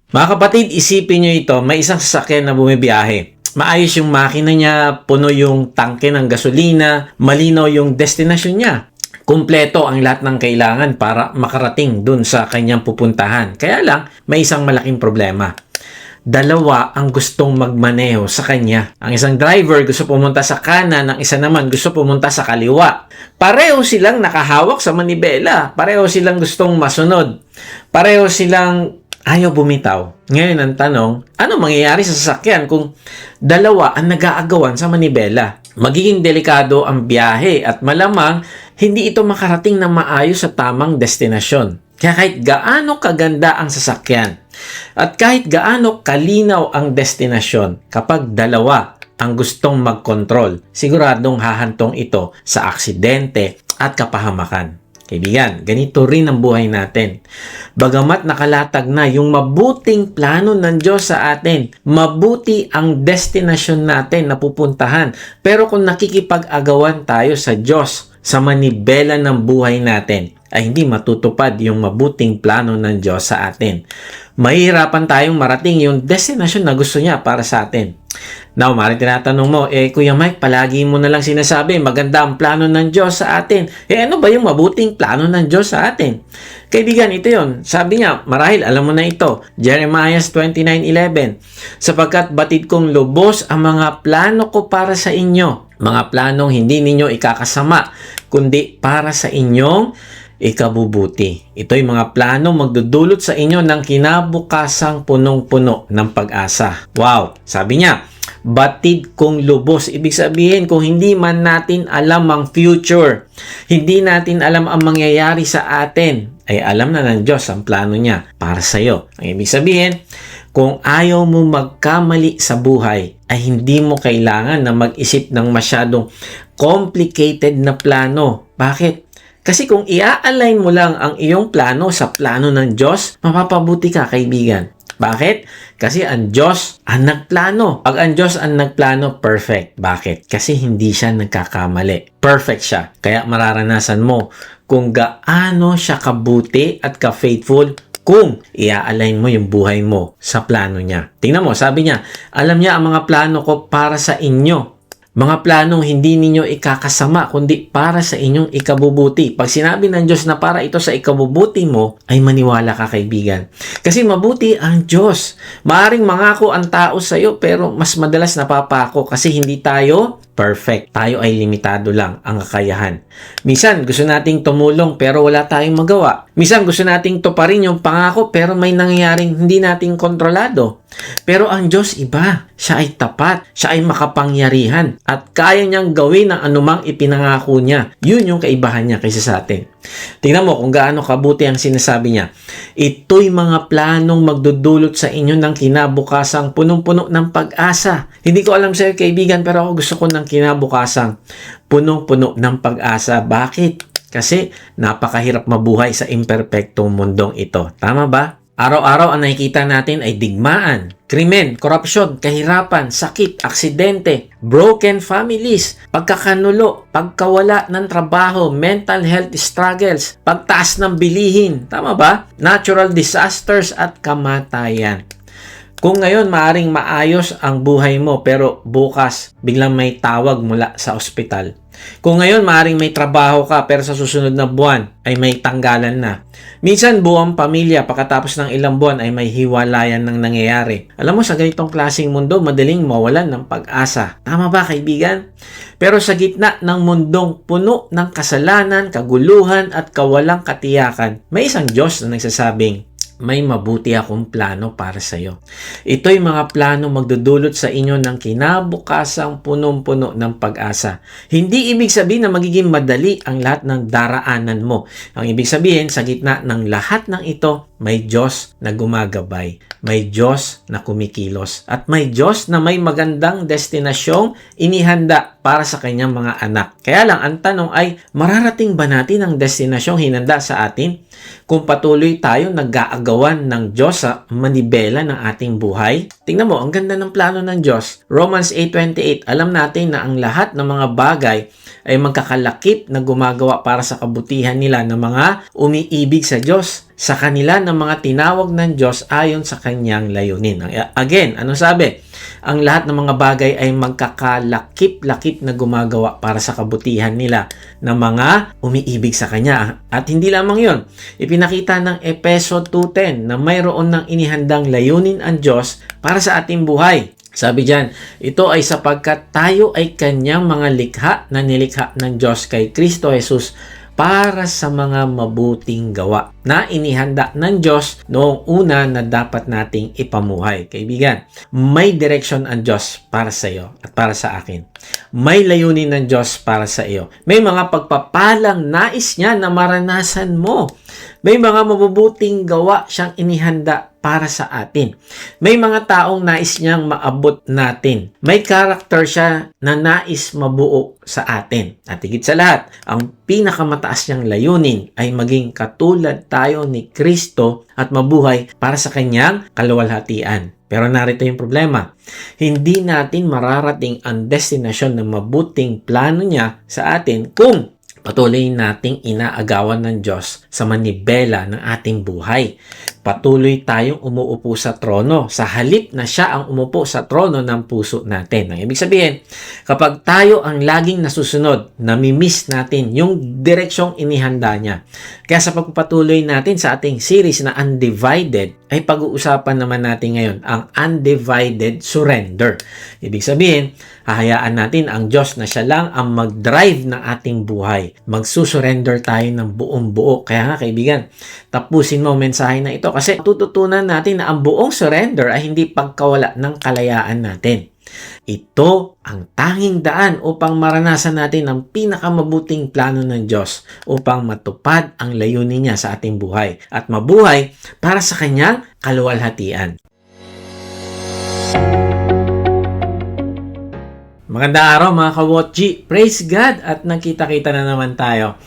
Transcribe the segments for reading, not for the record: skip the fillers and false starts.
Mga kapatid, isipin nyo ito, may isang sasakyan na bumibiyahe. Maayos yung makina niya, puno yung tangke ng gasolina, malinaw yung destinasyon niya. Kumpleto ang lahat ng kailangan para makarating dun sa kanyang pupuntahan. Kaya lang, may isang malaking problema. Dalawa ang gustong magmaneho sa kanya. Ang isang driver gusto pumunta sa kanan, ang isa naman gusto pumunta sa kaliwa. Pareho silang nakahawak sa manibela. Pareho silang gustong masunod. Pareho silang ayaw bumitaw. Ngayon ang tanong, ano mangyayari sa sasakyan kung dalawa ang nag-aagawan sa manibela? Magiging delikado ang biyahe at malamang hindi ito makarating na maayos sa tamang destinasyon. Kaya kahit gaano kaganda ang sasakyan at kahit gaano kalinaw ang destinasyon, kapag dalawa ang gustong magkontrol, siguradong hahantong ito sa aksidente at kapahamakan. Kaibigan, ganito rin ang buhay natin. Bagamat nakalatag na yung mabuting plano ng Diyos sa atin, mabuti ang destinasyon natin na pupuntahan, pero kung nakikipag-agawan tayo sa Diyos, sa manibela ng buhay natin, ay hindi matutupad yung mabuting plano ng Diyos sa atin. Mahihirapan tayong marating yung destinasyon na gusto niya para sa atin. Now, maaaring tinatanong mo, Kuya Mike, palagi mo na lang sinasabi, maganda ang plano ng Diyos sa atin. Ano ba yung mabuting plano ng Diyos sa atin? Kaibigan, ito yon. Sabi niya, marahil alam mo na ito, Jeremiah 29:11, sapagkat batid kong lubos ang mga plano ko para sa inyo, mga planong hindi ninyo ikakasama, kundi para sa inyong ikabubuti. Ito'y mga plano magdudulot sa inyo ng kinabukasang punong-puno ng pag-asa. Wow! Sabi niya, batid kong lubos. Ibig sabihin, kung hindi man natin alam ang future, hindi natin alam ang mangyayari sa atin, ay alam na ng Diyos ang plano niya para sa iyo. Ang ibig sabihin, kung ayaw mo magkamali sa buhay, ay hindi mo kailangan na mag-isip ng masyadong complicated na plano. Bakit? Kasi kung i-align mo lang ang iyong plano sa plano ng Diyos, mapapabuti ka, kaibigan. Bakit? Kasi ang Diyos ang nagplano. Pag ang Diyos ang nagplano, perfect. Bakit? Kasi hindi siya nagkakamali. Perfect siya. Kaya mararanasan mo kung gaano siya kabuti at ka-faithful kung i-align mo yung buhay mo sa plano niya. Tingnan mo, sabi niya, alam niya ang mga plano ko para sa inyo. Mga planong hindi ninyo ikakasama, kundi para sa inyong ikabubuti. Pag sinabi ng Diyos na para ito sa ikabubuti mo, ay maniwala ka, kaibigan. Kasi mabuti ang Diyos. Maaring mangako ang tao sa iyo, pero mas madalas napapako kasi hindi tayo perfect. Tayo ay limitado lang ang kakayahan. Minsan, gusto nating tumulong pero wala tayong magawa. Minsan, gusto nating tuparin yung pangako pero may nangyayaring hindi nating kontrolado. Pero ang Diyos iba. Siya ay tapat. Siya ay makapangyarihan. At kaya niyang gawin ang anumang ipinangako niya. Yun yung kaibahan niya kaysa sa atin. Tingnan mo kung gaano kabuti ang sinasabi niya. Ito'y mga planong magdudulot sa inyo ng kinabukasang punong-puno ng pag-asa. Hindi ko alam sa'yo, kaibigan, pero ako gusto ko ng kinabukasang punong-puno ng pag-asa. Bakit? Kasi napakahirap mabuhay sa imperpektong mundong ito. Tama ba? Araw-araw ang nakikita natin ay digmaan, krimen, korupsyon, kahirapan, sakit, aksidente, broken families, pagkakanulo, pagkawala ng trabaho, mental health struggles, pagtaas ng bilihin, tama ba? Natural disasters at kamatayan. Kung ngayon maaring maayos ang buhay mo pero bukas biglang may tawag mula sa ospital. Kung ngayon maaring may trabaho ka pero sa susunod na buwan ay may tanggalan na. Minsan buong pamilya pagkatapos ng ilang buwan ay may hiwalayan ng nangyayari. Alam mo, sa ganitong klaseng mundo madaling mawalan ng pag-asa. Tama ba, kaibigan? Pero sa gitna ng mundong puno ng kasalanan, kaguluhan at kawalang katiyakan, may isang Diyos na nagsasabing, may mabuti akong plano para sa iyo. Ito'y mga plano magdudulot sa inyo ng kinabukasang punong-puno ng pag-asa. Hindi ibig sabihin na magiging madali ang lahat ng daraanan mo. Ang ibig sabihin, sa gitna ng lahat ng ito, may Diyos na gumagabay. May Diyos na kumikilos. At may Diyos na may magandang destinasyong inihanda para sa kanyang mga anak. Kaya lang, ang tanong ay, mararating ba natin ang destinasyong hinanda sa atin? Kung patuloy tayo nag-aagawan ng Diyos sa manibela ng ating buhay? Tingnan mo, ang ganda ng plano ng Diyos. Romans 8:28, alam natin na ang lahat ng mga bagay ay magkakalakip na gumagawa para sa kabutihan nila ng mga umiibig sa Diyos, sa kanila ng mga tinawag ng Diyos ayon sa kanyang layunin. Again, ano sabi? Ang lahat ng mga bagay ay magkakalakip-lakip na gumagawa para sa kabutihan nila ng mga umiibig sa Kanya. At hindi lamang yon, ipinakita ng Efeso 2:10 na mayroon ng inihandang layunin ang Diyos para sa ating buhay. Sabi diyan, ito ay sapagkat tayo ay Kanyang mga likha na nilikha ng Diyos kay Kristo Jesus para sa mga mabuting gawa na inihanda ng Diyos noong una na dapat nating ipamuhay. Kaibigan, may direction ang Diyos para sa iyo at para sa akin. May layunin ng Diyos para sa iyo. May mga pagpapalang nais niya na maranasan mo. May mga mabubuting gawa siyang inihanda para sa atin. May mga taong nais niyang maabot natin. May karakter siya na nais mabuo sa atin. At higit sa lahat, ang pinakamataas niyang layunin ay maging katulad tayo ni Kristo at mabuhay para sa kanyang kaluwalhatian. Pero narito yung problema. Hindi natin mararating ang destinasyon ng mabuting plano niya sa atin kung patuloy nating inaagawan ng Diyos sa manibela ng ating buhay. Patuloy tayong umuupo sa trono sa halip na siya ang umupo sa trono ng puso natin. Ang ibig sabihin, kapag tayo ang laging nasusunod, namimiss natin yung direksyong inihanda niya. Kaya sa pagpapatuloy natin sa ating series na Undivided, ay pag-uusapan naman natin ngayon ang undivided surrender. Ibig sabihin, hahayaan natin ang Diyos na siya lang ang mag-drive ng ating buhay. Magsusurrender tayo ng buong buo. Kaya nga kaibigan, tapusin mo ang mensahe na ito kasi tututunan natin na ang buong surrender ay hindi pagkawala ng kalayaan natin. Ito ang tanging daan upang maranasan natin ang pinakamabuting plano ng Diyos upang matupad ang layunin niya sa ating buhay at mabuhay para sa kanyang kaluwalhatian. Magandang araw mga kawotji! Praise God! At nagkita-kita na naman tayo.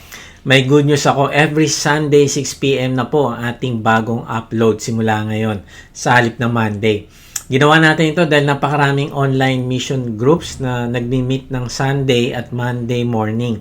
May good news ako. Every Sunday 6 p.m. na po ang ating bagong upload simula ngayon sa halip ng Monday. Ginawa natin ito dahil napakaraming online mission groups na nagmi-meet ng Sunday at Monday morning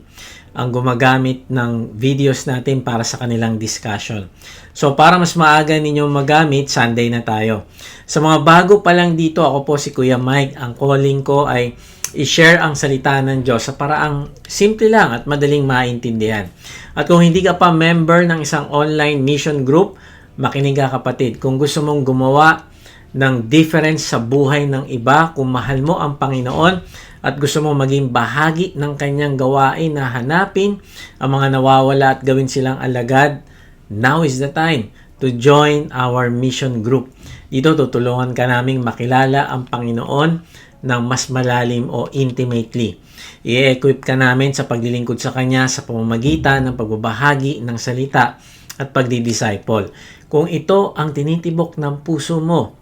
ang gumagamit ng videos natin para sa kanilang discussion. So para mas maaga ninyong magamit, Sunday na tayo. Sa mga bago pa lang dito, ako po si Kuya Mike. Ang calling ko ay i-share ang salita ng Diyos sa paraang simple lang at madaling maintindihan. At kung hindi ka pa member ng isang online mission group, makinig ka kapatid. Kung gusto mong gumawa ng difference sa buhay ng iba, kung mahal mo ang Panginoon at gusto mo maging bahagi ng kanyang gawain na hanapin ang mga nawawala at gawin silang alagad, now is the time to join our mission group. Dito tutulungan ka naming makilala ang Panginoon ng mas malalim o intimately. I-equip ka namin sa paglilingkod sa Kanya sa pamamagitan ng pagbabahagi ng salita at pagdidisciple. Kung ito ang tinitibok ng puso mo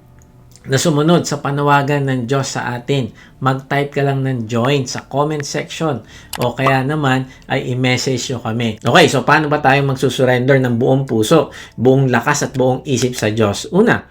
na sumunod sa panawagan ng Diyos sa atin, mag-type ka lang ng join sa comment section o kaya naman ay i-message nyo kami. Okay, so paano ba tayo magsusurrender ng buong puso, buong lakas at buong isip sa Diyos? Una,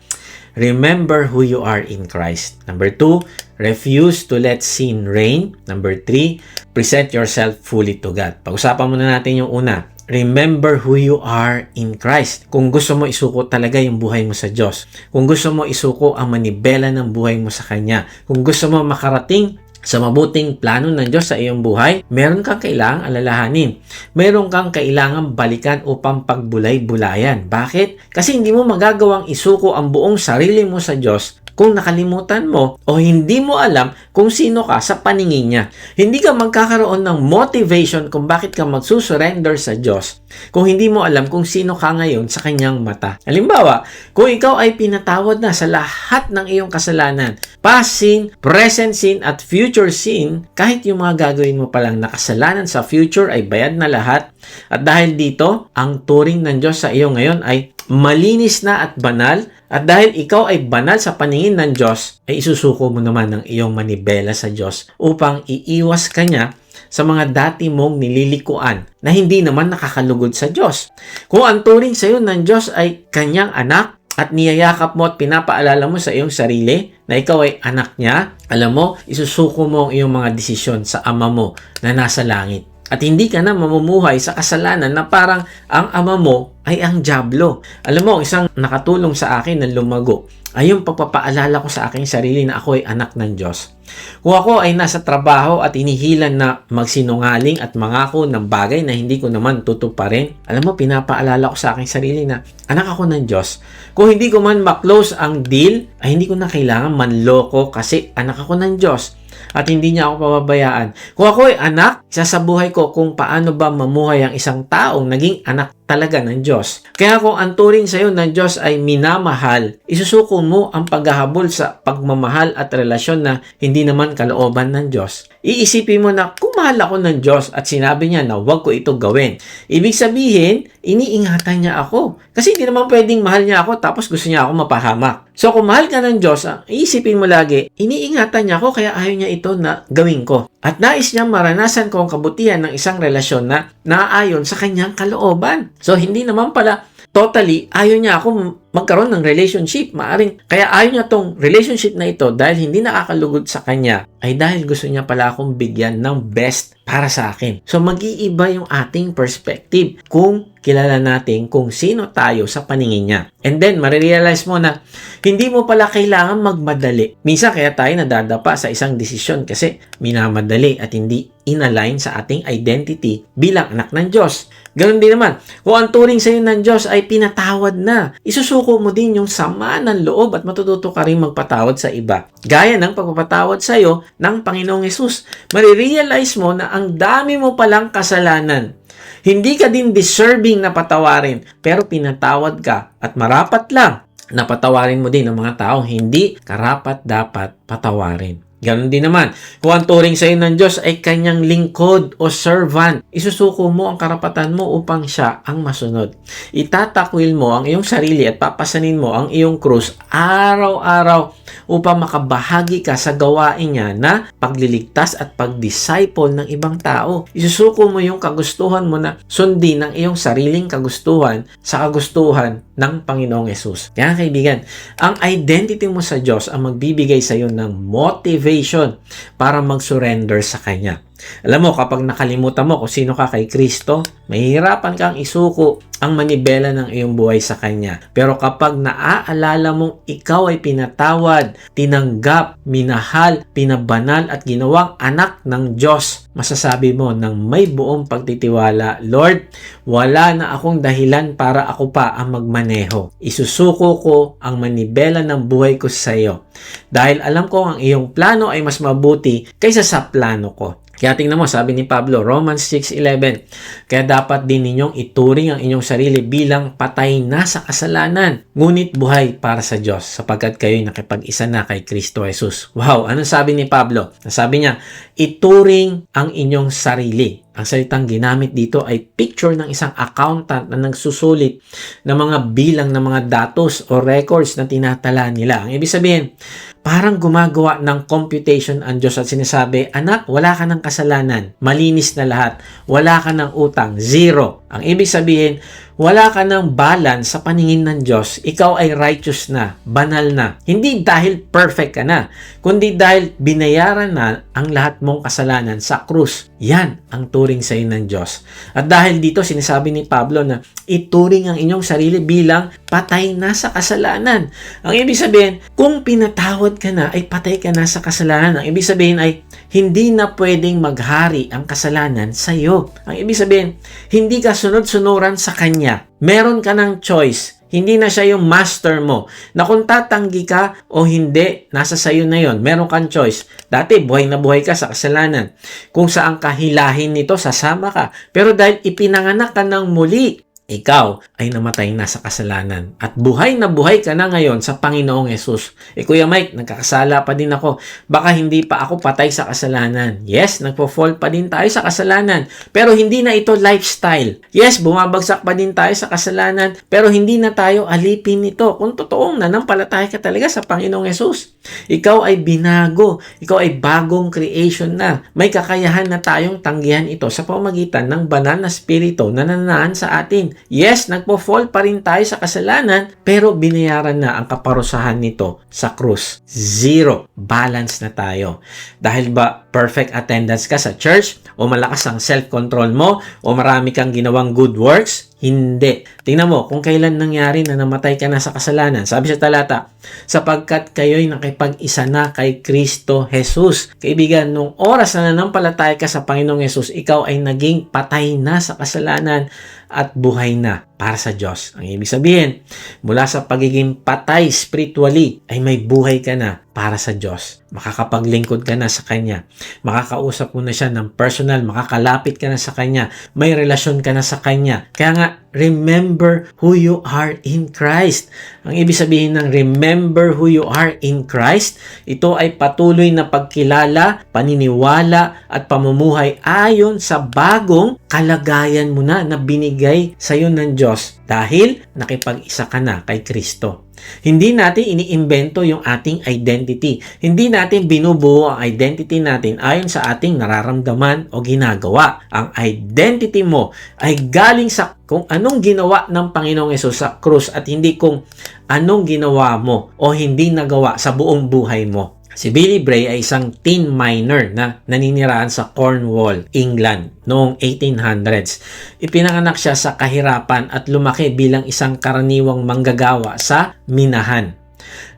remember who you are in Christ. Number 2, refuse to let sin reign. Number 3, present yourself fully to God. Pag-usapan muna natin yung una. Remember who you are in Christ. Kung gusto mo isuko talaga yung buhay mo sa Diyos. Kung gusto mo isuko ang manibela ng buhay mo sa Kanya. Kung gusto mo makarating sa mabuting plano ng Diyos sa iyong buhay, meron kang kailangang alalahanin. Meron kang kailangang balikan upang pagbulay-bulayan. Bakit? Kasi hindi mo magagawang isuko ang buong sarili mo sa Diyos kung nakalimutan mo o hindi mo alam kung sino ka sa paningin niya. Hindi ka magkakaroon ng motivation kung bakit ka magsusurrender sa Diyos kung hindi mo alam kung sino ka ngayon sa kanyang mata. Halimbawa, kung ikaw ay pinatawad na sa lahat ng iyong kasalanan, past sin, present sin, at future sin, kahit yung mga gagawin mo palang nakasalanan sa future ay bayad na lahat. At dahil dito, ang turing ng Diyos sa iyo ngayon ay malinis na at banal. At dahil ikaw ay banal sa paningin ng Diyos, ay isusuko mo naman ng iyong manibela sa Diyos upang iiwas ka niya sa mga dati mong nililikuan na hindi naman nakakalugod sa Diyos. Kung ang turing sa iyo ng Diyos ay kanyang anak at niyayakap mo at pinapaalala mo sa iyong sarili na ikaw ay anak niya, alam mo, isusuko mo ang iyong mga desisyon sa Ama mo na nasa langit. At hindi ka na mamumuhay sa kasalanan na parang ang ama mo ay ang dyablo. Alam mo, isang nakatulong sa akin na lumago ay yung pagpapaalala ko sa aking sarili na ako ay anak ng Diyos. Kung ako ay nasa trabaho at inihilan na magsinungaling at mangako ng bagay na hindi ko naman tutuparin, alam mo, pinapaalala ko sa aking sarili na anak ako ng Diyos. Kung hindi ko man maklose ang deal, ay hindi ko na kailangan manloko kasi anak ako ng Diyos. At hindi niya ako pababayaan. Kung ako ay anak, isasabuhay ko kung paano ba mamuhay ang isang taong naging anak talaga ng Diyos. Kaya kung ang turing sa iyo ng Diyos ay minamahal, isusuko mo ang paghahabol sa pagmamahal at relasyon na hindi naman kalooban ng Diyos. Iisipin mo na kung mahal ako ng Diyos at sinabi niya na huwag ko ito gawin. Ibig sabihin, iniingatan niya ako. Kasi hindi naman pwedeng mahal niya ako tapos gusto niya ako mapahamak. So kung mahal ka ng Diyos, iisipin mo lagi, iniingatan niya ako kaya ayaw niya ito na gawin ko. At nais niyang maranasan ko ang kabutihan ng isang relasyon na naaayon sa kanyang kalooban. So hindi naman pala totally ayaw niya ako magkaroon ng relationship. Maaring kaya ayaw niya tong relationship na ito dahil hindi nakakalugod sa kanya ay dahil gusto niya pala akong bigyan ng best para sa akin. So mag-iiba yung ating perspective kung kilala natin kung sino tayo sa paningin niya. And then marirealize mo na hindi mo pala kailangan magmadali. Minsan kaya tayo nadadapa sa isang desisyon kasi minamadali at hindi inalign sa ating identity bilang anak ng Diyos. Ganun din naman, kung ang turing sa iyo ng Diyos ay pinatawad na, isusuko mo din yung sama ng loob at matututo ka rin magpatawad sa iba. Gaya ng pagpapatawad sa iyo ng Panginoong Hesus. Marirealize mo na ang dami mo palang kasalanan. Hindi ka din deserving na patawarin, pero pinatawad ka at marapat lang na patawarin mo din ang mga taong hindi karapat dapat patawarin. Ganon din naman, kung ang turing sa iyo ng Diyos ay kanyang lingkod o servant, isusuko mo ang karapatan mo upang siya ang masunod. Itatakwil mo ang iyong sarili at papasanin mo ang iyong krus araw-araw upang makabahagi ka sa gawain niya na pagliligtas at pag-disciple ng ibang tao. Isusuko mo yung kagustuhan mo na sundin ang iyong sariling kagustuhan sa kagustuhan ng Panginoong Hesus. Kaya kaibigan, ang identity mo sa Diyos ang magbibigay sa iyo ng motivation para mag-surrender sa Kanya. Alam mo, kapag nakalimutan mo kung sino ka kay Kristo, mahihirapan kang isuko ang manibela ng iyong buhay sa Kanya. Pero kapag naaalala mong ikaw ay pinatawad, tinanggap, minahal, pinabanal at ginawang anak ng Diyos, masasabi mo ng may buong pagtitiwala, Lord, wala na akong dahilan para ako pa ang magmaneho. Isusuko ko ang manibela ng buhay ko sa iyo. Dahil alam ko ang iyong plano ay mas mabuti kaysa sa plano ko. Kaya tingnan mo, sabi ni Pablo, Romans 6:11, kaya dapat din ninyong ituring ang inyong sarili bilang patay na sa kasalanan, ngunit buhay para sa Diyos, sapagkat kayo'y nakipag-isa na kay Kristo Jesus. Wow, anong sabi ni Pablo? Sabi niya, ituring ang inyong sarili. Ang salitang ginamit dito ay picture ng isang accountant na nagsusulit ng mga bilang ng mga datos o records na tinatala nila. Ang ibig sabihin, parang gumagawa ng computation ang Diyos at sinasabi, anak, wala ka ng kasalanan, malinis na lahat, wala ka ng utang, zero. Ang ibig sabihin, wala ka ng balance sa paningin ng Diyos. Ikaw ay righteous na, banal na. Hindi dahil perfect ka na, kundi dahil binayaran na ang lahat mong kasalanan sa krus. Yan ang turing sa iyo ng Diyos. At dahil dito, sinasabi ni Pablo na ituring ang inyong sarili bilang patay na sa kasalanan. Ang ibig sabihin, kung pinatawad ka na, ay patay ka na sa kasalanan. Ang ibig sabihin ay hindi na pwedeng maghari ang kasalanan sa iyo. Ang ibig sabihin, hindi ka sunod-sunuran sa Kanya. Meron ka ng choice. Hindi na siya yung master mo. Na kung tatanggi ka o hindi, nasa sayo na yon. Meron kang choice. Dati, buhay na buhay ka sa kasalanan. Kung saan ka hilahin nito, sasama ka. Pero dahil ipinanganak ka ng muli, ikaw ay namatay na sa kasalanan. At buhay na buhay ka na ngayon sa Panginoong Hesus. Kuya Mike, nagkakasala pa din ako. Baka hindi pa ako patay sa kasalanan. Yes, nagpo-fall pa din tayo sa kasalanan. Pero hindi na ito lifestyle. Yes, bumabagsak pa din tayo sa kasalanan. Pero hindi na tayo alipin nito. Kung totoong nanampalataya ka talaga sa Panginoong Hesus. Ikaw ay binago. Ikaw ay bagong creation na. May kakayahan na tayong tanggihan ito sa pamamagitan ng banal na spirito na nananahan sa atin. Yes, nagpo-fall pa rin tayo sa kasalanan, pero binayaran na ang kaparusahan nito sa krus. Zero. Balance na tayo. Dahil ba perfect attendance ka sa church? O malakas ang self-control mo? O marami kang ginawang good works? Hindi. Tingnan mo, kung kailan nangyari na namatay ka na sa kasalanan. Sabi sa talata, sapagkat kayo'y nakipag-isa na kay Kristo Jesus. Kaibigan, nung oras na nanampalataya ka sa Panginoong Jesus, ikaw ay naging patay na sa kasalanan at buhay na para sa Diyos. Ang ibig sabihin, mula sa pagiging patay spiritually, ay may buhay ka na para sa Diyos. Makakapaglingkod ka na sa Kanya. Makakausap mo na siya ng personal. Makakalapit ka na sa Kanya. May relasyon ka na sa Kanya. Kaya nga, remember who you are in Christ. Ang ibig sabihin ng remember who you are in Christ, ito ay patuloy na pagkilala, paniniwala, at pamumuhay ayon sa bagong kalagayan mo na binigay sa iyo ng Diyos dahil nakipag-isa ka na kay Kristo. Hindi natin iniimbento yung ating identity. Hindi natin binubuo ang identity natin ayon sa ating nararamdaman o ginagawa. Ang identity mo ay galing sa kung anong ginawa ng Panginoong Hesus sa krus at hindi kung anong ginawa mo o hindi nagawa sa buong buhay mo. Si Billy Bray ay isang tin miner na naninirahan sa Cornwall, England noong 1800s. Ipinanganak siya sa kahirapan at lumaki bilang isang karaniwang manggagawa sa minahan.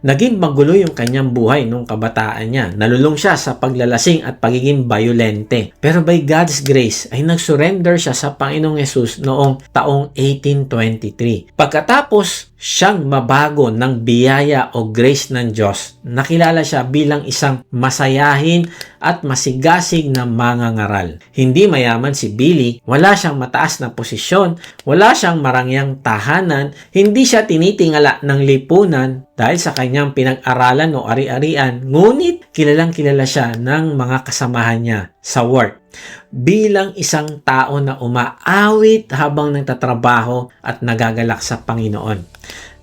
Naging magulo yung kanyang buhay nung kabataan niya. Nalulung siya sa paglalasing at pagiging violente. Pero by God's grace ay nag-surrender siya sa Panginoong Hesus noong taong 1823. Pagkatapos siyang mabago ng biyaya o grace ng Diyos, nakilala siya bilang isang masayahin at masigasig na mangangaral. Hindi mayaman si Billy, wala siyang mataas na posisyon, wala siyang marangyang tahanan, hindi siya tinitingala ng lipunan dahil sa kanyang pinag-aralan o ari-arian, ngunit kilalang kilala siya ng mga kasamahan niya sa work bilang isang tao na umaawit habang nagtatrabaho at nagagalak sa Panginoon.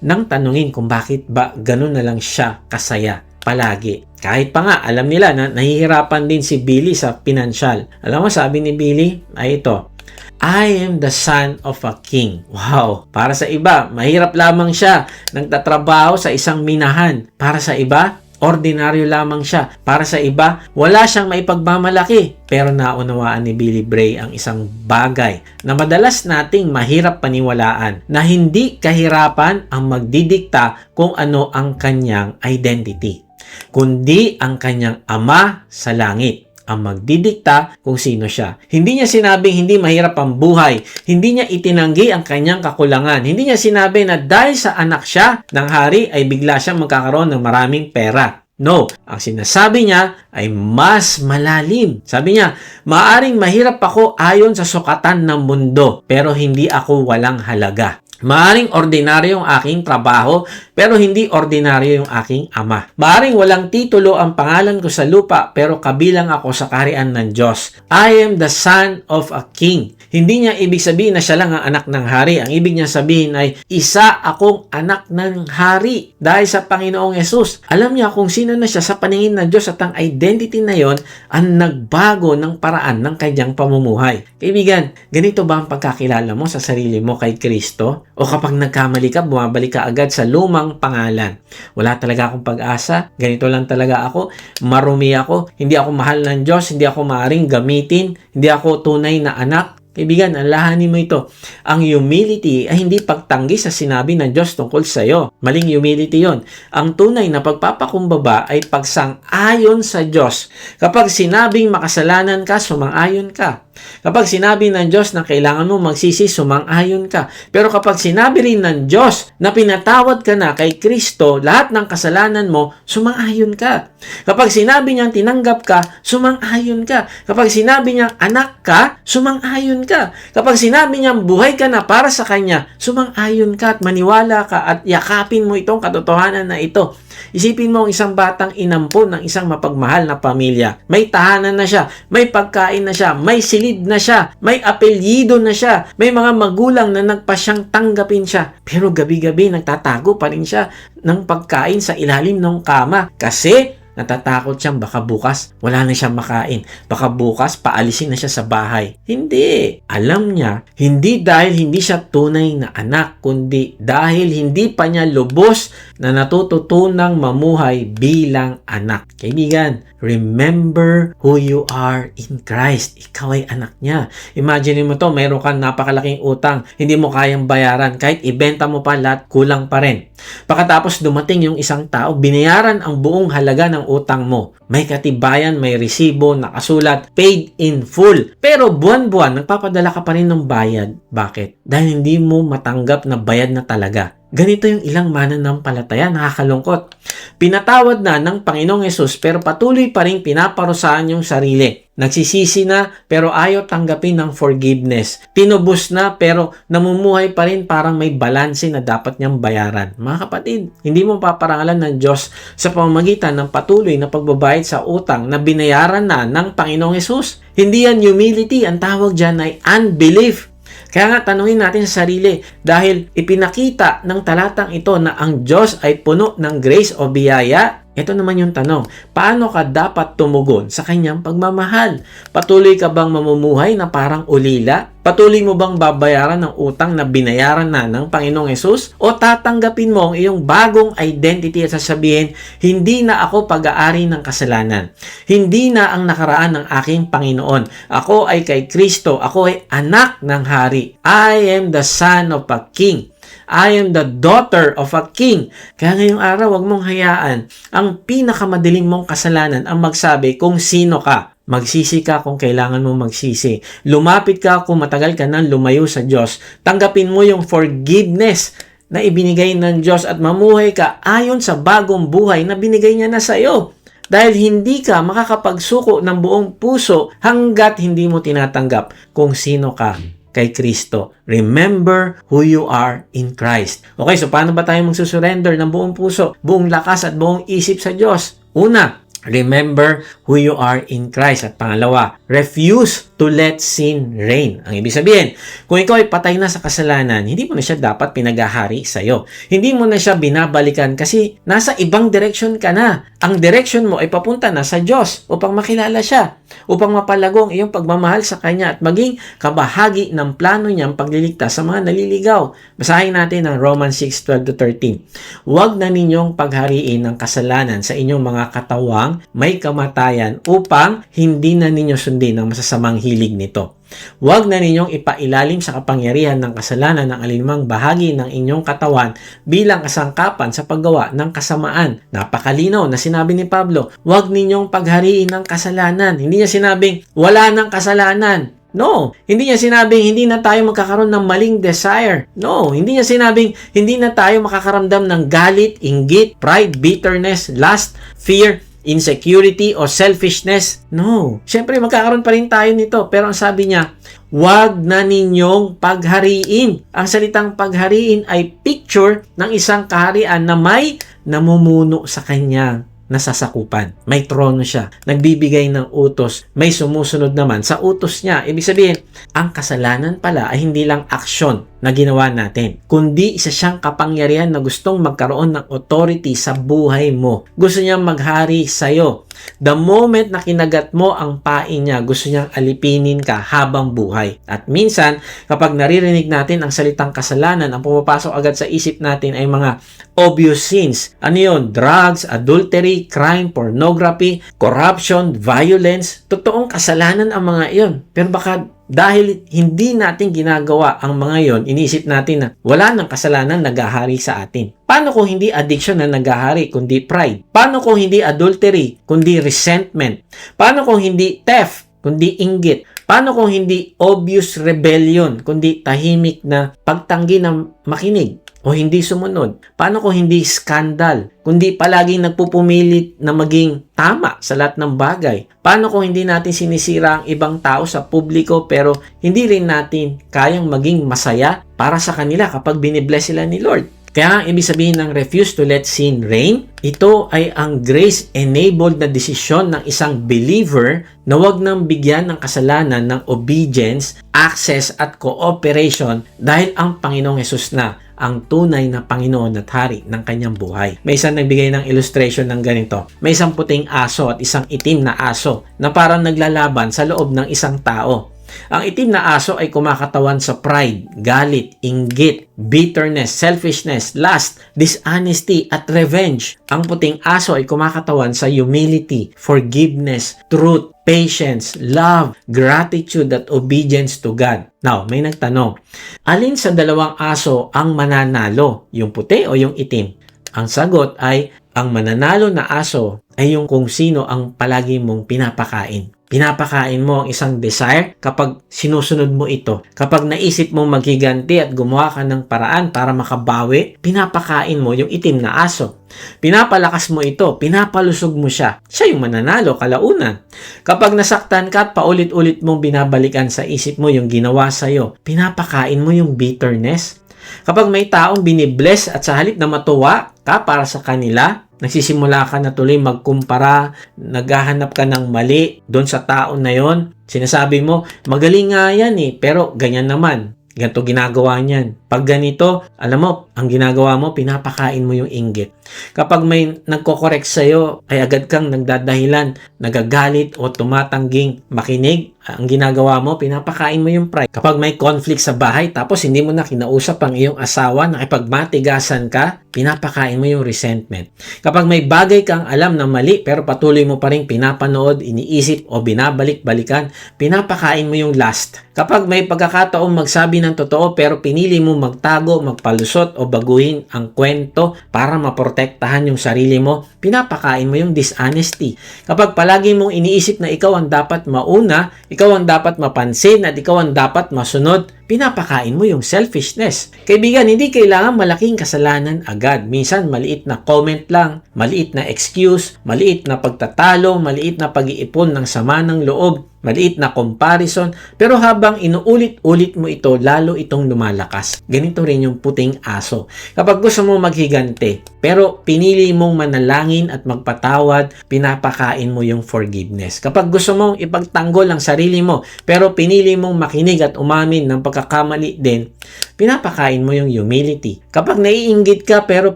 Nang tanungin kung bakit ba ganun na lang siya kasaya palagi. Kahit pa nga, alam nila na nahihirapan din si Billy sa pinansyal. Alam mo, sabi ni Billy ay ito, I am the son of a king. Wow! Para sa iba, mahirap lamang siya nagtatrabaho sa isang minahan. Para sa iba, ordinaryo lamang siya. Para sa iba, wala siyang maipagmamalaki. Pero naunawaan ni Billy Bray ang isang bagay na madalas nating mahirap paniwalaan na hindi kahirapan ang magdidikta kung ano ang kanyang identity, kundi ang kanyang Ama sa langit ang magdidikta kung sino siya. Hindi niya sinabing hindi mahirap ang buhay. Hindi niya itinanggi ang kanyang kakulangan. Hindi niya sinabi na dahil sa anak siya ng hari ay bigla siyang magkakaroon ng maraming pera. No, ang sinasabi niya ay mas malalim. Sabi niya, maaring mahirap ako ayon sa sukatan ng mundo, pero hindi ako walang halaga. Maaring ordinaryo ang aking trabaho, pero hindi ordinaryo yung aking ama. Maaring walang titulo ang pangalan ko sa lupa, pero kabilang ako sa kaharian ng Diyos. I am the son of a king. Hindi niya ibig sabihin na siya lang ang anak ng hari. Ang ibig niya sabihin ay, isa akong anak ng hari dahil sa Panginoong Hesus. Alam niya kung sino na siya sa paningin ng Diyos at ang identity na yon ang nagbago ng paraan ng kanyang pamumuhay. Kaibigan, ganito ba ang pagkakilala mo sa sarili mo kay Kristo? O kapag nagkamali ka, bumabalik ka agad sa lumang pangalan. Wala talaga akong pag-asa. Ganito lang talaga ako. Marumi ako. Hindi ako mahal ng Diyos. Hindi ako maaaring gamitin. Hindi ako tunay na anak. Kaibigan, alahanin mo ito. Ang humility ay hindi pagtanggi sa sinabi ng Diyos tungkol sa iyo. Maling humility yon. Ang tunay na pagpapakumbaba ay pagsang-ayon sa Diyos. Kapag sinabing makasalanan ka, sumang-ayon ka. Kapag sinabi ng Diyos na kailangan mo magsisi, sumang-ayon ka. Pero kapag sinabi rin ng Diyos na pinatawad ka na kay Kristo, lahat ng kasalanan mo, sumang-ayon ka. Kapag sinabi niyang tinanggap ka, sumang-ayon ka. Kapag sinabi niyang anak ka, sumang-ayon ka. Kapag sinabi niyang buhay ka na para sa Kanya, sumang-ayon ka at maniwala ka at yakapin mo itong katotohanan na ito. Isipin mo ang isang batang inampon ng isang mapagmahal na pamilya. May tahanan na siya, may pagkain na siya, may silid na siya, may apelyido na siya, may mga magulang na nagpasyang tanggapin siya. Pero gabi-gabi nagtatago pa rin siya ng pagkain sa ilalim ng kama kasi natatakot siyang baka bukas wala na siyang makain. Baka bukas paalisin na siya sa bahay. Hindi. Alam niya, hindi dahil hindi siya tunay na anak, kundi dahil hindi pa niya lubos na natututunang mamuhay bilang anak. Kaibigan, remember who you are in Christ. Ikaw ay anak niya. Imagine mo to, mayroon kang napakalaking utang, hindi mo kayang bayaran, kahit ibenta mo pa lahat, kulang pa rin. Pagkatapos dumating yung isang tao, binayaran ang buong halaga ng utang mo. May katibayan, may resibo, nakasulat, paid in full. Pero buwan-buwan, nagpapadala ka pa rin ng bayad. Bakit? Dahil hindi mo matanggap na bayad na talaga. Ganito yung ilang mananampalataya, nakakalungkot. Pinatawad na ng Panginoong Hesus pero patuloy pa rin pinaparusahan yung sarili. Nagsisisi na pero ayaw tanggapin ng forgiveness. Tinubos na pero namumuhay pa rin parang may balanse na dapat niyang bayaran. Mga kapatid, hindi mo paparangalan ng Diyos sa pamamagitan ng patuloy na pagbabayad sa utang na binayaran na ng Panginoong Hesus. Hindi yan humility, ang tawag dyan ay unbelief. Kaya nga tanungin natin sa sarili, dahil ipinakita ng talatang ito na ang Diyos ay puno ng grace o biyaya, ito naman yung tanong, paano ka dapat tumugon sa kanyang pagmamahal? Patuloy ka bang mamumuhay na parang ulila? Patuloy mo bang babayaran ng utang na binayaran na ng Panginoong Hesus? O tatanggapin mo ang iyong bagong identity at sasabihin, hindi na ako pag-aari ng kasalanan. Hindi na ang nakaraan ng aking Panginoon. Ako ay kay Kristo. Ako ay anak ng hari. I am the son of a king. I am the daughter of a king. Kaya ngayong araw, huwag mong hayaan ang pinakamadilim mong kasalanan ang magsabi kung sino ka. Magsisi ka kung kailangan mo magsisi. Lumapit ka kung matagal ka nang lumayo sa Diyos. Tanggapin mo yung forgiveness na ibinigay ng Diyos at mamuhay ka ayon sa bagong buhay na binigay niya na sa iyo. Dahil hindi ka makakapagsuko ng buong puso hanggat hindi mo tinatanggap kung sino ka kay Kristo. Remember who you are in Christ. Okay, so paano ba tayo magsusurrender ng buong puso, buong lakas at buong isip sa Diyos? Una, remember who you are in Christ. At pangalawa, refuse to let sin reign. Ang ibig sabihin, kung ikaw ay patay na sa kasalanan, hindi mo na siya dapat pinagahari sa'yo. Hindi mo na siya binabalikan kasi nasa ibang direction ka na. Ang direction mo ay papunta na sa Diyos upang makilala siya, upang mapalago ang iyong pagmamahal sa Kanya at maging kabahagi ng plano niyang pagliligtas sa mga naliligaw. Basahin natin ang Romans 6:12-13. Huwag na ninyong paghariin ng kasalanan sa inyong mga katawang may kamatayan upang hindi na ninyo sundin ang masasamang hilig nito. Huwag na ninyong ipailalim sa kapangyarihan ng kasalanan ng alinmang bahagi ng inyong katawan bilang kasangkapan sa paggawa ng kasamaan. Napakalinaw na sinabi ni Pablo, huwag ninyong paghariin ng kasalanan. Hindi niya sinabing wala ng kasalanan. No, hindi niya sinabing hindi na tayo magkakaroon ng maling desire. No, hindi niya sinabing hindi na tayo makakaramdam ng galit, inggit, pride, bitterness, lust, fear, insecurity o selfishness. No. Siyempre, magkakaroon pa rin tayo nito. Pero ang sabi niya, huwag na ninyong paghariin. Ang salitang paghariin ay picture ng isang kaharian na may namumuno sa kanya nasasakupan. May trono siya. Nagbibigay ng utos. May sumusunod naman sa utos niya. Ibig sabihin, ang kasalanan pala ay hindi lang aksyon na ginawa natin, kundi isa siyang kapangyarihan na gustong magkaroon ng authority sa buhay mo. Gusto niyang maghari sa'yo. The moment na kinagat mo ang pain niya, gusto niyang alipinin ka habang buhay. At minsan, kapag naririnig natin ang salitang kasalanan, ang pumapasok agad sa isip natin ay mga obvious sins. Ano yun? Drugs, adultery, crime, pornography, corruption, violence. Totoong kasalanan ang mga iyon. Pero baka dahil hindi natin ginagawa ang mga yon, iniisip natin na wala ng kasalanan naghahari sa atin. Paano kung hindi addiction na naghahari, kundi pride? Paano kung hindi adultery, kundi resentment? Paano kung hindi theft, kundi inggit? Paano kung hindi obvious rebellion, kundi tahimik na pagtanggi ng makinig o hindi sumunod? Paano kung hindi scandal, kundi palaging nagpupumilit na maging tama sa lahat ng bagay? Paano kung hindi natin sinisira ang ibang tao sa publiko pero hindi rin natin kayang maging masaya para sa kanila kapag binibless sila ni Lord? Kaya ang ibig sabihin ng refuse to let sin reign, ito ay ang grace-enabled na desisyon ng isang believer na wag nang bigyan ng kasalanan ng obedience, access at cooperation dahil ang Panginoong Hesus na ang tunay na Panginoon at Hari ng kanyang buhay. May isang nagbigay ng illustration ng ganito. May isang puting aso at isang itim na aso na parang naglalaban sa loob ng isang tao. Ang itim na aso ay kumakatawan sa pride, galit, inggit, bitterness, selfishness, lust, dishonesty, at revenge. Ang puting aso ay kumakatawan sa humility, forgiveness, truth, patience, love, gratitude, at obedience to God. Now, may nagtanong, alin sa dalawang aso ang mananalo? Yung puti o yung itim? Ang sagot ay, ang mananalo na aso ay yung kung sino ang palagi mong pinapakain. Pinapakain mo ang isang desire kapag sinusunod mo ito. Kapag naisip mong maghiganti at gumawa ka ng paraan para makabawi, pinapakain mo yung itim na aso. Pinapalakas mo ito, pinapalusog mo siya. Siya yung mananalo kalaunan. Kapag nasaktan ka at paulit-ulit mong binabalikan sa isip mo yung ginawa sa'yo, pinapakain mo yung bitterness. Kapag may taong binibless at sa halip na matuwa ka para sa kanila, nagsisimula ka na tuloy magkumpara, naghahanap ka ng mali doon sa tao na yon. Sinasabi mo, magaling nga yan pero ganyan naman. Ganito ginagawa niyan. Pag ganito, alam mo, ang ginagawa mo, pinapakain mo yung inggit. Kapag may nagko-correct sa'yo, ay agad kang nagdadahilan, nagagalit o tumatangging makinig. Ang ginagawa mo, pinapakain mo yung pride. Kapag may conflict sa bahay, tapos hindi mo na kinausap ang iyong asawa, nakipagmatigasan ka, pinapakain mo yung resentment. Kapag may bagay kang alam na mali, pero patuloy mo pa rin pinapanood, iniisip o binabalik-balikan, pinapakain mo yung lust. Kapag may pagkakataong magsabi ng totoo, pero pinili mo magtago, magpalusot o baguhin ang kwento para maprotektahan yung sarili mo, pinapakain mo yung dishonesty. Kapag palagi mong iniisip na ikaw ang dapat mauna, ikaw ang dapat mapansin at ikaw ang dapat masunod, pinapakain mo yung selfishness. Kaibigan, hindi kailangan malaking kasalanan agad. Minsan, maliit na comment lang, maliit na excuse, maliit na pagtatalo, maliit na pag-iipon ng sama ng loob, maliit na comparison, pero habang inuulit-ulit mo ito, lalo itong lumalakas. Ganito rin yung puting aso. Kapag gusto mo maghigante, pero pinili mong manalangin at magpatawad, pinapakain mo yung forgiveness. Kapag gusto mong ipagtanggol ang sarili mo, pero pinili mong makinig at umamin ng pagkakamali din, pinapakain mo yung humility. Kapag naiinggit ka pero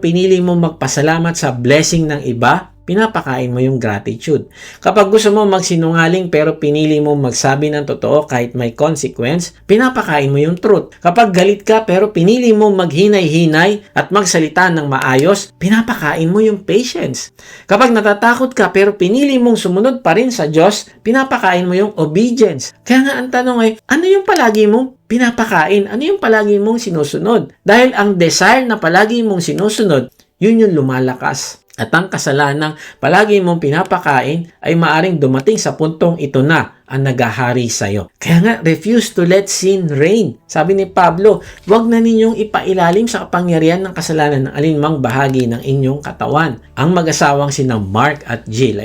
pinili mong magpasalamat sa blessing ng iba, pinapakain mo yung gratitude. Kapag gusto mo magsinungaling pero pinili mo magsabi ng totoo kahit may consequence, pinapakain mo yung truth. Kapag galit ka pero pinili mo maghinay-hinay at magsalita ng maayos, pinapakain mo yung patience. Kapag natatakot ka pero pinili mong sumunod pa rin sa Diyos, pinapakain mo yung obedience. Kaya nga ang tanong ay, ano yung palagi mong pinapakain? Ano yung palagi mong sinusunod? Dahil ang desire na palagi mong sinusunod, yun yung lumalakas. At ang kasalanang palagi mong pinapakain ay maaring dumating sa puntong ito na ang nagahari sa'yo. Kaya nga, refuse to let sin reign. Sabi ni Pablo, huwag na ninyong ipailalim sa kapangyarihan ng kasalanan ng alinmang bahagi ng inyong katawan. Ang mag-asawang sina Mark at Jill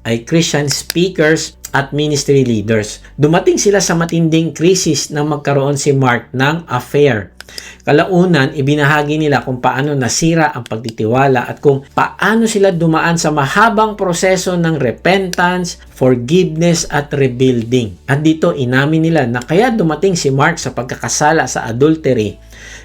ay Christian speakers at ministry leaders. Dumating sila sa matinding krisis nang magkaroon si Mark ng affair. Kalaunan, ibinahagi nila kung paano nasira ang pagtitiwala at kung paano sila dumaan sa mahabang proseso ng repentance, forgiveness at rebuilding. At dito inamin nila na kaya dumating si Mark sa pagkakasala sa adultery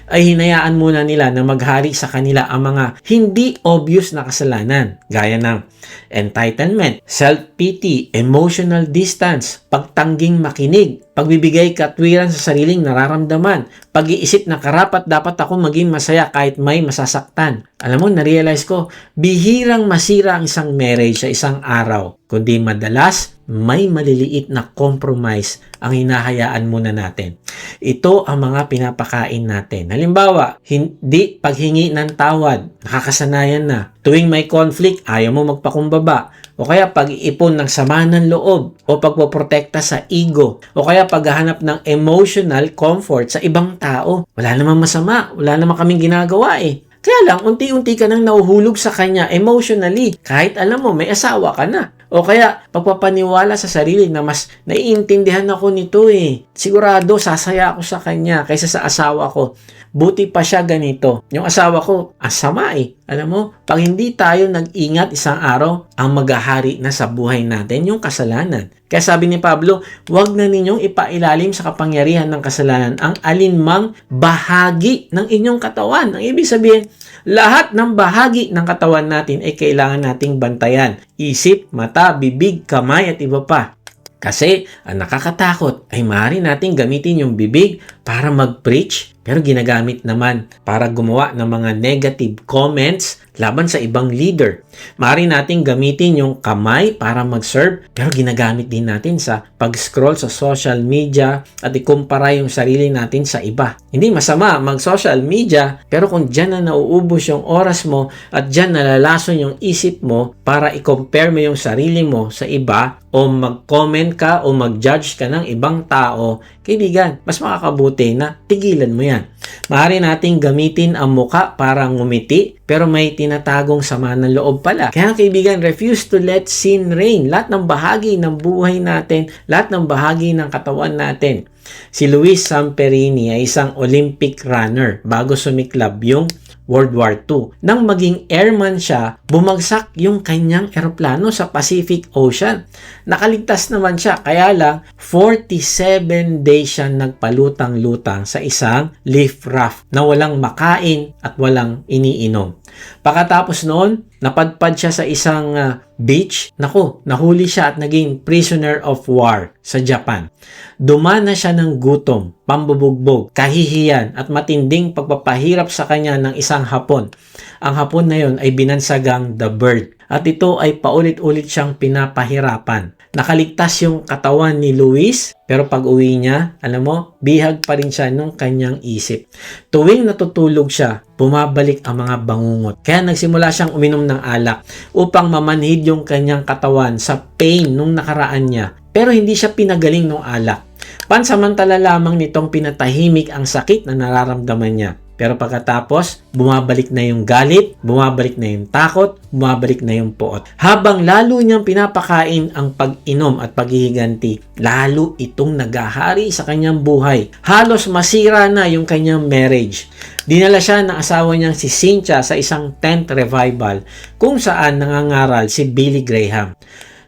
ay hinayaan muna nila na maghari sa kanila ang mga hindi obvious na kasalanan gaya ng entitlement, self-pity, emotional distance, pagtangging makinig, pagbibigay katwiran sa sariling nararamdaman, pag-iisip na karapat dapat ako maging masaya kahit may masasaktan. Alam mo, na-realize ko, bihirang masira ang isang marriage sa isang araw, kundi madalas may maliliit na compromise ang hinahayaan muna natin. Ito ang mga pinapakain natin. Halimbawa, hindi paghingi ng tawad, nakakasanayan na. Tuwing may conflict, ayaw mo magpakumbaba. O kaya pag-iipon ng sama ng loob o pagpoprotekta sa ego o kaya paghahanap ng emotional comfort sa ibang tao. Wala namang masama, wala namang kaming ginagawa Kaya lang, unti-unti ka nang nahuhulog sa kanya emotionally kahit alam mo may asawa ka na. O kaya, pagpapaniwala sa sarili na mas naiintindihan ako nito eh. Sigurado, sasaya ako sa kanya kaysa sa asawa ko. Buti pa siya ganito. Yung asawa ko, asama eh. Alam mo, pag hindi tayo nag-ingat isang araw, ang maghahari na sa buhay natin yung kasalanan. Kaya sabi ni Pablo, huwag na ninyong ipailalim sa kapangyarihan ng kasalanan ang alinmang bahagi ng inyong katawan. Ang ibig sabihin, lahat ng bahagi ng katawan natin ay kailangan nating bantayan. Isip, mata, bibig, kamay at iba pa. Kasi ang nakakatakot ay maaari nating gamitin yung bibig para mag-preach, pero ginagamit naman para gumawa ng mga negative comments laban sa ibang leader. Maaari nating gamitin yung kamay para mag-serve, pero ginagamit din natin sa pag-scroll sa social media at ikumpara yung sarili natin sa iba. Hindi masama mag-social media, pero kung dyan na nauubos yung oras mo at dyan nalalason yung isip mo para i-compare mo yung sarili mo sa iba o mag-comment ka o mag-judge ka ng ibang tao, kaibigan, mas makakabuti na tigilan mo yan. Maaari nating gamitin ang muka para ngumiti, pero may tinatagong sama ng loob pala. Kaya kaibigan, refuse to let sin reign. Lahat ng bahagi ng buhay natin, lahat ng bahagi ng katawan natin. Si Luis Samperini ay isang Olympic runner bago sumiklab yung World War II. Nang maging airman siya, bumagsak yung kanyang eroplano sa Pacific Ocean. Nakaligtas naman siya, kaya lang 47 days siya nagpalutang-lutang sa isang life raft na walang makain at walang iniinom. Pagkatapos noon, napadpad siya sa isang beach. Naku, nahuli siya at naging prisoner of war sa Japan. Dumana siya ng gutom, pambubugbog, kahihiyan at matinding pagpapahirap sa kanya ng isang hapon. Ang hapon na yon ay binansagang The Bird. At ito ay paulit-ulit siyang pinapahirapan. Nakaligtas yung katawan ni Luis, pero pag uwi niya, alam mo, bihag pa rin siya nung kanyang isip. Tuwing natutulog siya, bumabalik ang mga bangungot. Kaya nagsimula siyang uminom ng alak upang mamanhid yung kanyang katawan sa pain nung nakaraan niya. Pero hindi siya pinagaling ng alak. Pansamantala lamang nitong pinatahimik ang sakit na nararamdaman niya. Pero pagkatapos, bumabalik na yung galit, bumabalik na yung takot, bumabalik na yung puot. Habang lalo niyang pinapakain ang pag-inom at paghihiganti, lalo itong naghahari sa kanyang buhay. Halos masira na yung kanyang marriage. Dinala siya ng asawa niyang si Cynthia sa isang tent revival kung saan nangangaral si Billy Graham.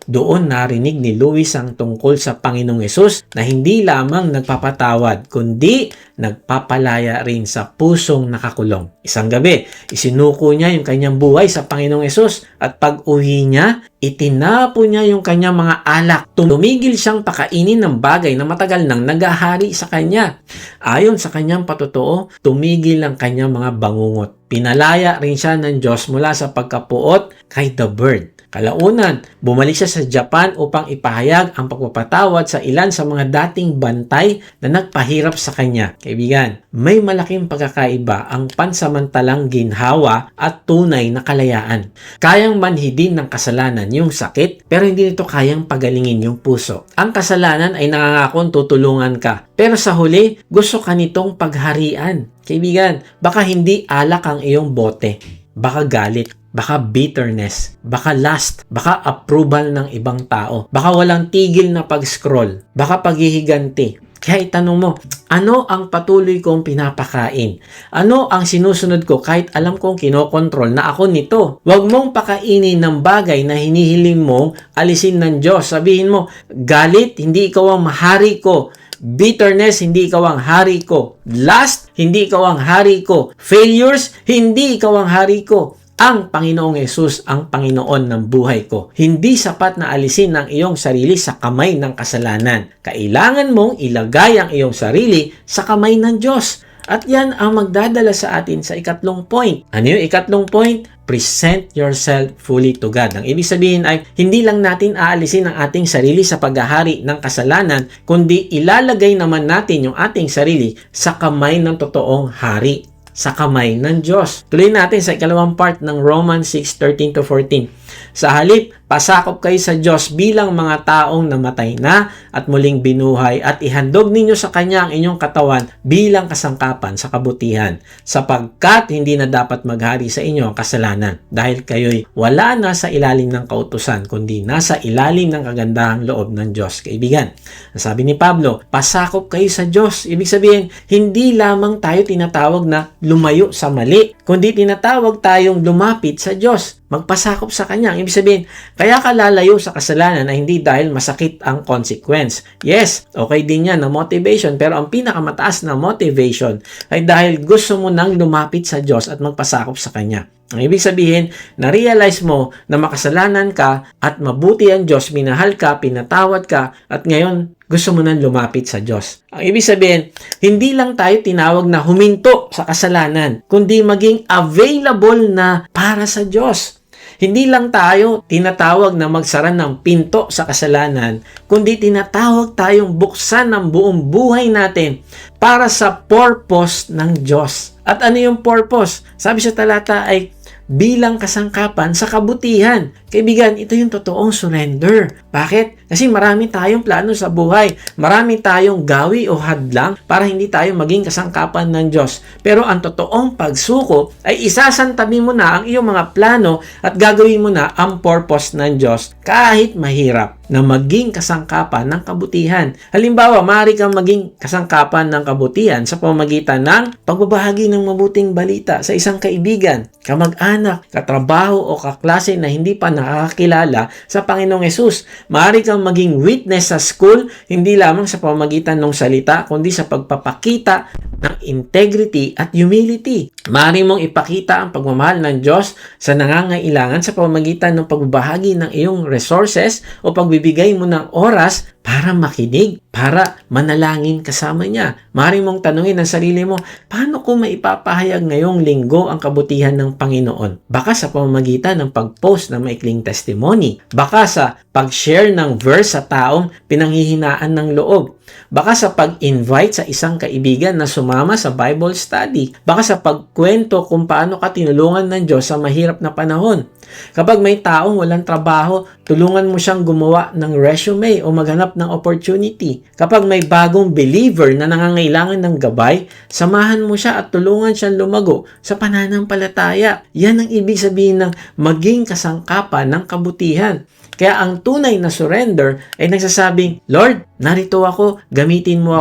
Doon narinig ni Luis ang tungkol sa Panginoong Hesus na hindi lamang nagpapatawad, kundi nagpapalaya rin sa pusong nakakulong. Isang gabi, isinuko niya yung kanyang buhay sa Panginoong Hesus at pag-uwi niya, itinapo niya yung kanyang mga alak. Tumigil siyang pakainin ng bagay na matagal nang naghahari sa kanya. Ayon sa kanyang patotoo, tumigil ang kanyang mga bangungot. Pinalaya rin siya ng Diyos mula sa pagkapuot kay The Bird. Kalaunan, bumalik siya sa Japan upang ipahayag ang pagpapatawad sa ilan sa mga dating bantay na nagpahirap sa kanya. Kaibigan, may malaking pagkakaiba ang pansamantalang ginhawa at tunay na kalayaan. Kayang manhidin ng kasalanan yung sakit, pero hindi nito kayang pagalingin yung puso. Ang kasalanan ay nangangakong tutulungan ka, pero sa huli, gusto ka nitong pagharian. Kaibigan, baka hindi alak ang iyong bote, baka galit, baka bitterness, baka lust, baka approval ng ibang tao, baka walang tigil na pag-scroll, baka paghihiganti. Kaya itanong mo, ano ang patuloy kong pinapakain? Ano ang sinusunod ko kahit alam kong kinokontrol na ako nito? Huwag mong pakainin ng bagay na hinihiling mong alisin ng Diyos. Sabihin mo, galit, hindi ikaw ang mahari ko. Bitterness, hindi ikaw ang hari ko. Lust, hindi ikaw ang hari ko. Failures, hindi ikaw ang hari ko. Ang Panginoong Hesus ang Panginoon ng buhay ko. Hindi sapat na alisin ang iyong sarili sa kamay ng kasalanan. Kailangan mong ilagay ang iyong sarili sa kamay ng Diyos. At yan ang magdadala sa atin sa ikatlong point. Ano yung ikatlong point? Present yourself fully to God. Ang ibig sabihin ay, hindi lang natin aalisin ang ating sarili sa paghahari ng kasalanan, kundi ilalagay naman natin yung ating sarili sa kamay ng totoong hari, sa kamay ng Diyos. Tuloy natin sa ikalawang part ng Romans 6:13-14. Sa halip, pasakop kayo sa Diyos bilang mga taong namatay na at muling binuhay at ihandog ninyo sa Kanya ang inyong katawan bilang kasangkapan sa kabutihan, sapagkat hindi na dapat maghari sa inyo ang kasalanan dahil kayo'y wala na sa ilalim ng kautusan kundi nasa ilalim ng kagandahang loob ng Diyos. Kaibigan, sabi ni Pablo, pasakop kayo sa Diyos. Ibig sabihin, hindi lamang tayo tinatawag na lumayo sa mali, kundi tinatawag tayong lumapit sa Diyos, magpasakop sa Kanya. Ibig sabihin, kaya ka lalayo sa kasalanan ay hindi dahil masakit ang consequence. Yes, okay din yan na motivation, pero ang pinakamataas na motivation ay dahil gusto mo nang lumapit sa Diyos at magpasakop sa Kanya. Ang ibig sabihin, na-realize mo na makasalanan ka at mabuti ang Diyos, minahal ka, pinatawad ka, at ngayon gusto mo nang lumapit sa Diyos. Ang ibig sabihin, hindi lang tayo tinawag na huminto sa kasalanan, kundi maging available na para sa Diyos. Hindi lang tayo tinatawag na magsara ng pinto sa kasalanan, kundi tinatawag tayong buksan ang buong buhay natin para sa purpose ng Diyos. At ano yung purpose? Sabi sa talata ay bilang kasangkapan sa kabutihan. Kaibigan, ito yung totoong surrender. Bakit? Kasi marami tayong plano sa buhay. Marami tayong gawi o hadlang para hindi tayo maging kasangkapan ng Diyos. Pero ang totoong pagsuko ay isasantabi mo na ang iyong mga plano at gagawin mo na ang purpose ng Diyos kahit mahirap na maging kasangkapan ng kabutihan. Halimbawa, maaari kang maging kasangkapan ng kabutihan sa pamamagitan ng pagbabahagi ng mabuting balita sa isang kaibigan, kamag-anak, katrabaho o kaklase na hindi pa nakakilala sa Panginoong Hesus. Maaari kang maging witness sa school, hindi lamang sa pamamagitan ng salita, kundi sa pagpapakita ng integrity at humility. Maaari mong ipakita ang pagmamahal ng Diyos sa nangangailangan sa pamamagitan ng pagbabahagi ng iyong resources o pagbibigay mo ng oras para makinig, para manalangin kasama niya. Maaari mong tanungin ang sarili mo, paano ko maipapahayag ngayong linggo ang kabutihan ng Panginoon? Baka sa pamamagitan ng pag-post ng maikling testimony. Baka sa pag-share ng verse sa taong pinanghihinaan ng loob. Baka sa pag-invite sa isang kaibigan na sumama sa Bible study. Baka sa pagkwento kung paano ka tinulungan ng Diyos sa mahirap na panahon. Kapag may taong walang trabaho, tulungan mo siyang gumawa ng resume o maghanap ng opportunity. Kapag may bagong believer na nangangailangan ng gabay, samahan mo siya at tulungan siyang lumago sa pananampalataya. Yan ang ibig sabihin ng maging kasangkapan ng kabutihan. Kaya ang tunay na surrender ay nagsasabing, Lord, narito ako, gamitin mo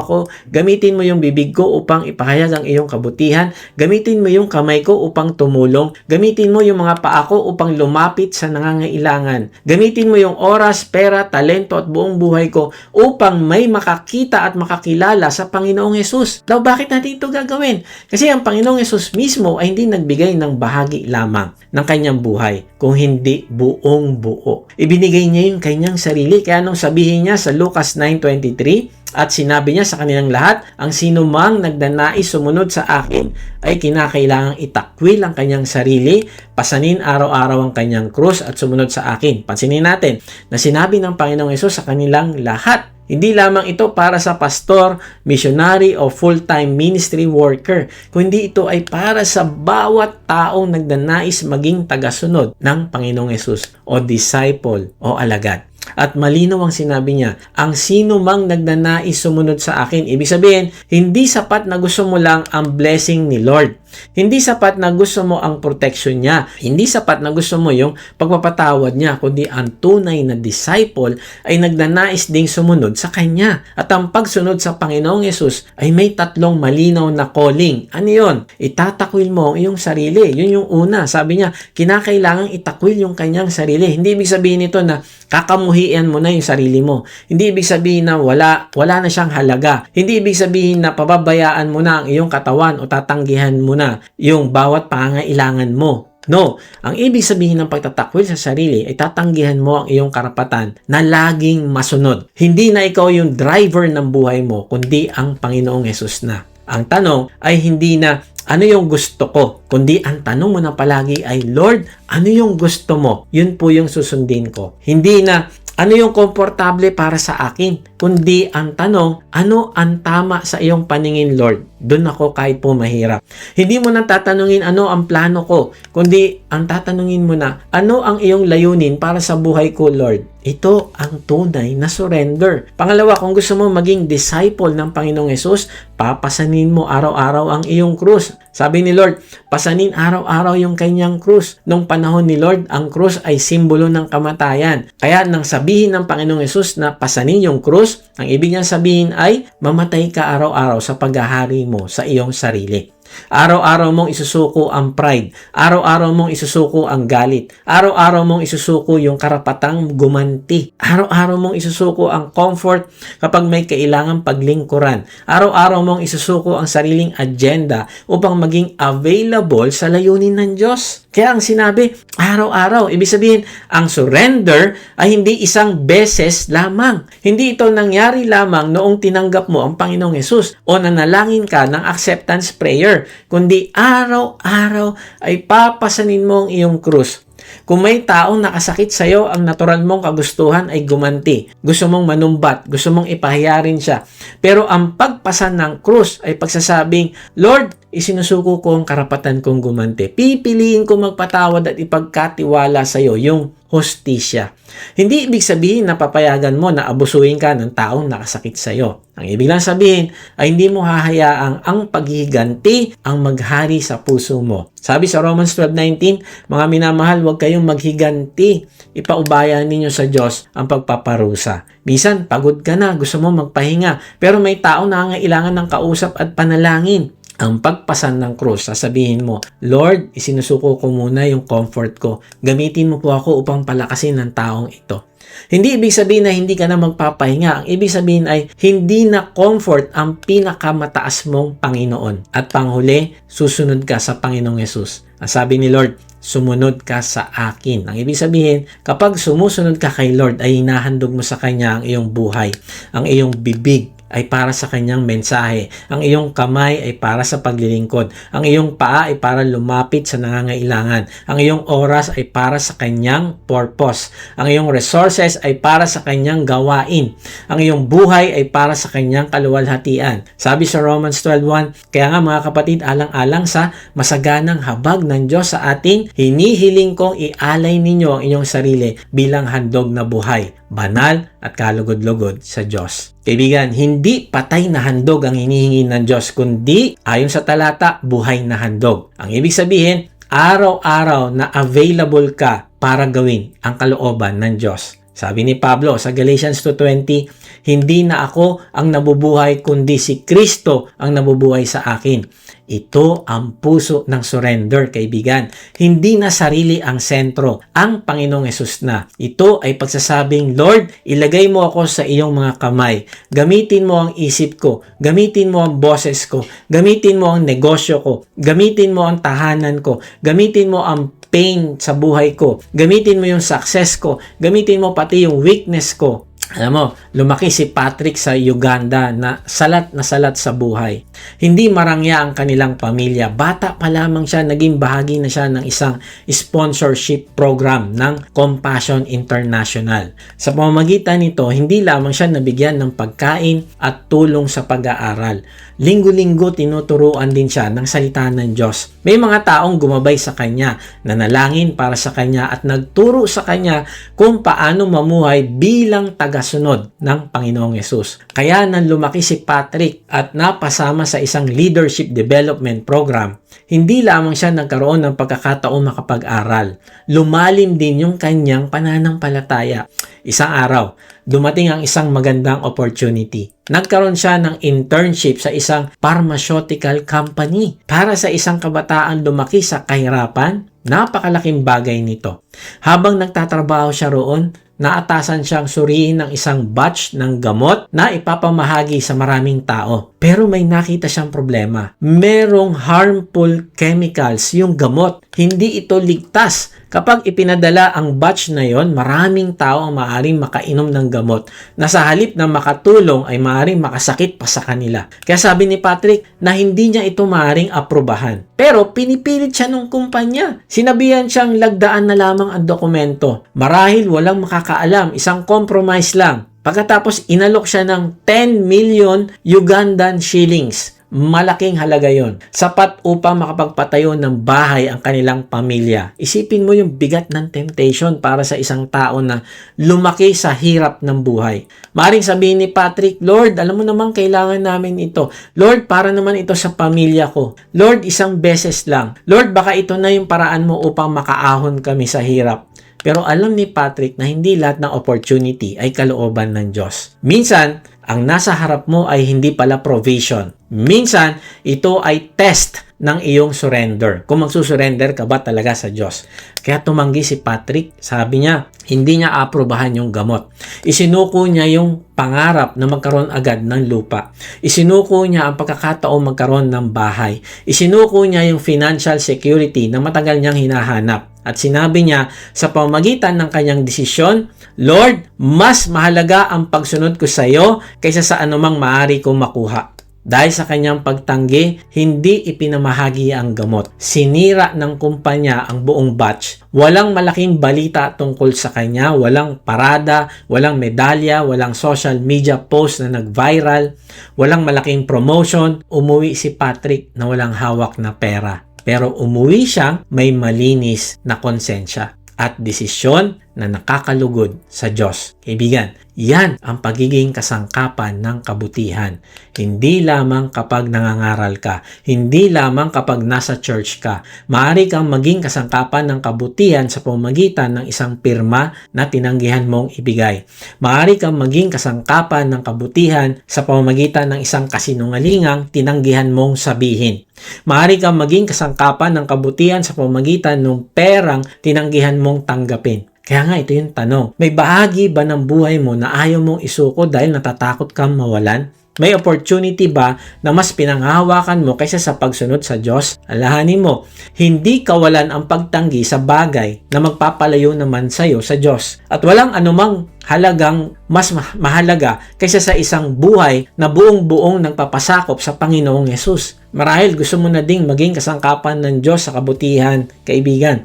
yung bibig ko upang ipahayag ang iyong kabutihan, gamitin mo yung kamay ko upang tumulong, gamitin mo yung mga paa ko upang lumapit sa nangangailangan, gamitin mo yung oras, pera, talento at buong buhay ko upang may makakita at makakilala sa Panginoong Hesus. Daw, bakit natin ito gagawin? Kasi ang Panginoong Hesus mismo ay hindi nagbigay ng bahagi lamang ng kanyang buhay, kung hindi buong buo. Ibinigay niya yung kanyang sarili. Kaya nung sabihin niya sa Lucas 9:23, at sinabi niya sa kanilang lahat, ang sino mang nagdanais sumunod sa akin ay kinakailangang itakwil ang kanyang sarili, pasanin araw-araw ang kanyang krus at sumunod sa akin. Pansinin natin na sinabi ng Panginoong Hesus sa kanilang lahat. Hindi lamang ito para sa pastor, missionary o full-time ministry worker, kundi ito ay para sa bawat taong nagdanais maging tagasunod ng Panginoong Hesus o disciple o alagad. At malinaw ang sinabi niya, ang sino mang nagnanais sumunod sa akin. Ibig sabihin, hindi sapat na gusto mo lang ang blessing ni Lord. Hindi sapat na gusto mo ang protection niya. Hindi sapat na gusto mo yung pagpapatawad niya, kundi ang tunay na disciple ay nagnanais ding sumunod sa Kanya. At ang pagsunod sa Panginoong Yesus ay may tatlong malinaw na calling. Ano yun? Itatakwil mo ang iyong sarili. Yun yung una. Sabi niya, kinakailangang itakwil yung kanyang sarili. Hindi ibig sabihin nito na kakamuhian mo na yung sarili mo. Hindi ibig sabihin na wala na siyang halaga. Hindi ibig sabihin na pababayaan mo na ang iyong katawan o tatanggihan mo na yung bawat pangangailangan mo. No, ang ibig sabihin ng pagtatakwil sa sarili ay tatanggihan mo ang iyong karapatan na laging masunod. Hindi na ikaw yung driver ng buhay mo, kundi ang Panginoong Hesus na. Ang tanong ay hindi na ano yung gusto ko, kundi ang tanong mo na palagi ay, Lord, ano yung gusto mo? Yun po yung susundin ko. Hindi na ano yung komportable para sa akin, kundi ang tanong, ano ang tama sa iyong paningin, Lord? Doon ako kahit po mahirap. Hindi mo nang tatanungin ano ang plano ko, kundi ang tatanungin mo na, ano ang iyong layunin para sa buhay ko, Lord? Ito ang tunay na surrender. Pangalawa, kung gusto mo maging disciple ng Panginoong Hesus, papasanin mo araw-araw ang iyong krus. Sabi ni Lord, pasanin araw-araw yung kanyang krus. Nung panahon ni Lord, ang krus ay simbolo ng kamatayan. Kaya nang sabihin ng Panginoong Hesus na pasanin yung krus, ang ibig niyang sabihin ay mamatay ka araw-araw sa paghahari mo sa iyong sarili. Araw-araw mong isusuko ang pride. Araw-araw mong isusuko ang galit. Araw-araw mong isusuko yung karapatang gumanti. Araw-araw mong isusuko ang comfort kapag may kailangang paglingkuran. Araw-araw mong isusuko ang sariling agenda upang maging available sa layunin ng Diyos. Kaya ang sinabi, araw-araw. Ibig sabihin, ang surrender ay hindi isang beses lamang. Hindi ito nangyari lamang noong tinanggap mo ang Panginoong Hesus o nanalangin ka ng acceptance prayer, kundi araw-araw ay papasanin mo ang iyong krus. Kung may taong nakasakit sa iyo, ang natural mong kagustuhan ay gumanti. Gusto mong manumbat, gusto mong ipahiya rin siya. Pero ang pagpasan ng krus ay pagsasabing, Lord, isinusuko ko ang karapatan kong gumanti. Pipiliin ko magpatawad at ipagkatiwala sa iyo yung hostisya. Hindi ibig sabihin na papayagan mo na abusuhin ka ng taong nakasakit sa iyo. Ang ibig lang sabihin ay hindi mo hahayaang ang paghihiganti ang maghari sa puso mo. Sabi sa Romans 12:19, mga minamahal, huwag kayong maghiganti. Ipaubayan ninyo sa Diyos ang pagpaparusa. Minsan, pagod ka na, gusto mo magpahinga, pero may tao na nangangailangan ng kausap at panalangin. Ang pagpasan ng krus, sasabihin mo, Lord, isinusuko ko muna yung comfort ko. Gamitin mo po ako upang palakasin ng taong ito. Hindi ibig sabihin na hindi ka na magpapahinga. Ang ibig sabihin ay hindi na comfort ang pinakamataas mong Panginoon. At panghuli, susunod ka sa Panginoong Hesus. Ang sabi ni Lord, sumunod ka sa akin. Ang ibig sabihin, kapag sumusunod ka kay Lord, ay hinahandog mo sa Kanya ang iyong buhay, ang iyong bibig ay para sa kanyang mensahe. Ang iyong kamay ay para sa paglilingkod. Ang iyong paa ay para lumapit sa nangangailangan. Ang iyong oras ay para sa kanyang purpose. Ang iyong resources ay para sa kanyang gawain. Ang iyong buhay ay para sa kanyang kaluwalhatian. Sabi sa Romans 12:1, kaya nga mga kapatid, alang-alang sa masaganang habag ng Diyos sa atin, hinihiling kong ialay ninyo ang inyong sarili bilang handog na buhay, banal at kalugod-lugod sa Diyos. Kaibigan, hindi patay na handog ang hinihingi ng Diyos, kundi ayon sa talata, buhay na handog. Ang ibig sabihin, araw-araw na available ka para gawin ang kalooban ng Diyos. Sabi ni Pablo sa Galatians 2:20, hindi na ako ang nabubuhay, kundi si Kristo ang nabubuhay sa akin. Ito ang puso ng surrender, kaibigan. Hindi na sarili ang sentro, ang Panginoong Hesus na. Ito ay pagsasabing, Lord, ilagay mo ako sa iyong mga kamay. Gamitin mo ang isip ko. Gamitin mo ang boses ko. Gamitin mo ang negosyo ko. Gamitin mo ang tahanan ko. Gamitin mo ang pain sa buhay ko. Gamitin mo yung success ko. Gamitin mo pati yung weakness ko. Alam mo, lumaki si Patrick sa Uganda na salat sa buhay. Hindi marangya ang kanilang pamilya. Bata pa lamang siya, naging bahagi na siya ng isang sponsorship program ng Compassion International. Sa pamamagitan nito, hindi lamang siya nabigyan ng pagkain at tulong sa pag-aaral. Linggo-linggo tinuturuan din siya ng salita ng Diyos. May mga taong gumabay sa kanya, nanalangin para sa kanya at nagturo sa kanya kung paano mamuhay bilang tagasunod ng Panginoong Hesus. Kaya nang lumaki si Patrick at napasama sa isang leadership development program, hindi lamang siya nagkaroon ng pagkakataon makapag-aral. Lumalim din yung kanyang pananampalataya. Isang araw, dumating ang isang magandang opportunity. Nagkaroon siya ng internship sa isang pharmaceutical company. Para sa isang kabataan lumaki sa kahirapan, napakalaking bagay nito. Habang nagtatrabaho siya roon, naatasan siyang suriin ng isang batch ng gamot na ipapamahagi sa maraming tao. Pero may nakita siyang problema. Merong harmful chemicals yung gamot. Hindi ito ligtas. Kapag ipinadala ang batch na yon, maraming tao ang maaaring makainom ng gamot na sa halip na makatulong ay maaaring makasakit pa sa kanila. Kaya sabi ni Patrick na hindi niya ito maaaring aprobahan. Pero pinipilit siya ng kumpanya. Sinabihan siyang lagdaan na lamang ang dokumento. Marahil walang makakaalam, isang compromise lang. Pagkatapos inalok siya ng 10 million Ugandan shillings. Malaking halaga yon. Sapat upang makapagpatayo ng bahay ang kanilang pamilya. Isipin mo yung bigat ng temptation para sa isang tao na lumaki sa hirap ng buhay. Maring sabihin ni Patrick, Lord, alam mo naman kailangan namin ito. Lord, para naman ito sa pamilya ko. Lord, isang beses lang. Lord, baka ito na yung paraan mo upang makaahon kami sa hirap. Pero alam ni Patrick na hindi lahat ng opportunity ay kalooban ng Diyos. Minsan, ang nasa harap mo ay hindi pala provision. Minsan, ito ay test ng iyong surrender. Kung magsusurrender ka ba talaga sa Diyos. Kaya tumanggi si Patrick. Sabi niya, hindi niya aprobahan yung gamot. Isinuko niya yung pangarap na magkaroon agad ng lupa. Isinuko niya ang pagkakataong magkaroon ng bahay. Isinuko niya yung financial security na matagal niyang hinahanap. At sinabi niya sa pamamagitan ng kanyang desisyon, Lord, mas mahalaga ang pagsunod ko sa iyo kaysa sa anumang maaari kong makuha. Dahil sa kanyang pagtanggi, hindi ipinamahagi ang gamot. Sinira ng kumpanya ang buong batch. Walang malaking balita tungkol sa kanya, walang parada, walang medalya, walang social media post na nag-viral, walang malaking promotion. Umuwi si Patrick na walang hawak na pera. Pero umuwi siyang may malinis na konsensya at desisyon na nakakalugod sa Diyos. Kaibigan, yan ang pagiging kasangkapan ng kabutihan. Hindi lamang kapag nangangaral ka, hindi lamang kapag nasa church ka. Maaari kang maging kasangkapan ng kabutihan sa pamamagitan ng isang pirma na tinanggihan mong ibigay. Maaari kang maging kasangkapan ng kabutihan sa pamamagitan ng isang kasinungalingang tinanggihan mong sabihin. Maaari kang maging kasangkapan ng kabutihan sa pamamagitan ng perang tinanggihan mong tanggapin. Kaya nga ito yung tanong, may bahagi ba ng buhay mo na ayaw mong isuko dahil natatakot kang mawalan? May opportunity ba na mas pinanghahawakan mo kaysa sa pagsunod sa Diyos? Alahanin mo, hindi kawalan ang pagtanggi sa bagay na magpapalayo naman sa iyo sa Diyos. At walang anumang halagang mas mahalaga kaysa sa isang buhay na buong-buong nagpapasakop sa Panginoong Yesus. Marahil gusto mo na ding maging kasangkapan ng Diyos sa kabutihan, kaibigan.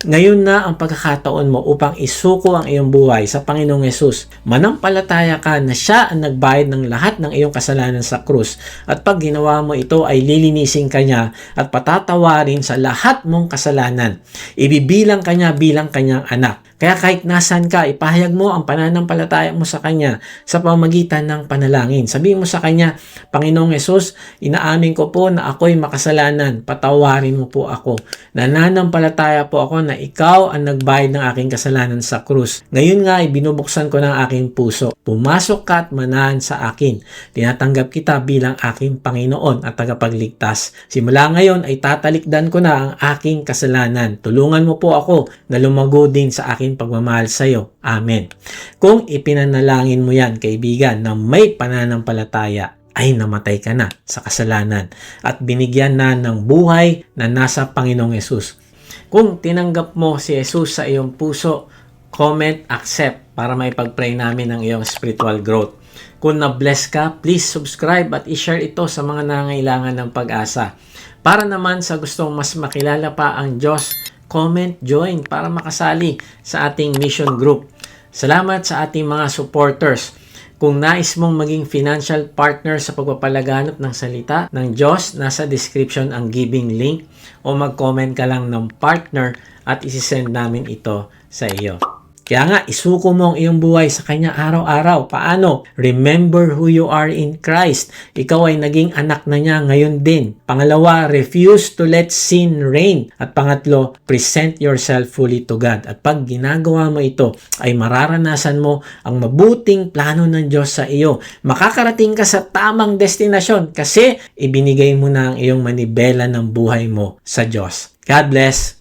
Ngayon na ang pagkakataon mo upang isuko ang iyong buhay sa Panginoong Yesus. Manampalataya ka na siya ang nagbayad ng lahat ng iyong kasalanan sa krus. At pag ginawa mo ito ay lilinisin ka niya at patatawarin sa lahat mong kasalanan. Ibibilang ka niya bilang kanyang anak. Kaya kahit nasan ka, ipahayag mo ang pananampalataya mo sa Kanya sa pamamagitan ng panalangin. Sabihin mo sa Kanya, Panginoong Yesus, inaamin ko po na ako'y makasalanan. Patawarin mo po ako. Nananampalataya po ako na Ikaw ang nagbayad ng aking kasalanan sa krus. Ngayon nga ay binubuksan ko ng aking puso. Pumasok ka at manahan sa akin. Tinatanggap kita bilang aking Panginoon at tagapagligtas. Simula ngayon ay tatalikdan ko na ang aking kasalanan. Tulungan mo po ako na lumago din sa aking pagmamahal sa iyo. Amen. Kung ipinanalangin mo yan, kaibigan, na may pananampalataya, ay namatay ka na sa kasalanan at binigyan na ng buhay na nasa Panginoong Yesus. Kung tinanggap mo si Jesus sa iyong puso, comment, accept para maipag-pray namin ang iyong spiritual growth. Kung na-bless ka, please subscribe at i-share ito sa mga nangangailangan ng pag-asa. Para naman sa gustong mas makilala pa ang Diyos, comment, join para makasali sa ating mission group. Salamat sa ating mga supporters. Kung nais mong maging financial partner sa pagpapalaganap ng salita ng Diyos, nasa description ang giving link o mag-comment ka lang ng partner at isisend namin ito sa iyo. Kaya nga, isuko mo ang iyong buhay sa Kanya araw-araw. Paano? Remember who you are in Christ. Ikaw ay naging anak na niya ngayon din. Pangalawa, refuse to let sin reign. At pangatlo, present yourself fully to God. At pag ginagawa mo ito, ay mararanasan mo ang mabuting plano ng Diyos sa iyo. Makakarating ka sa tamang destinasyon kasi ibinigay mo na ang iyong manibela ng buhay mo sa Diyos. God bless.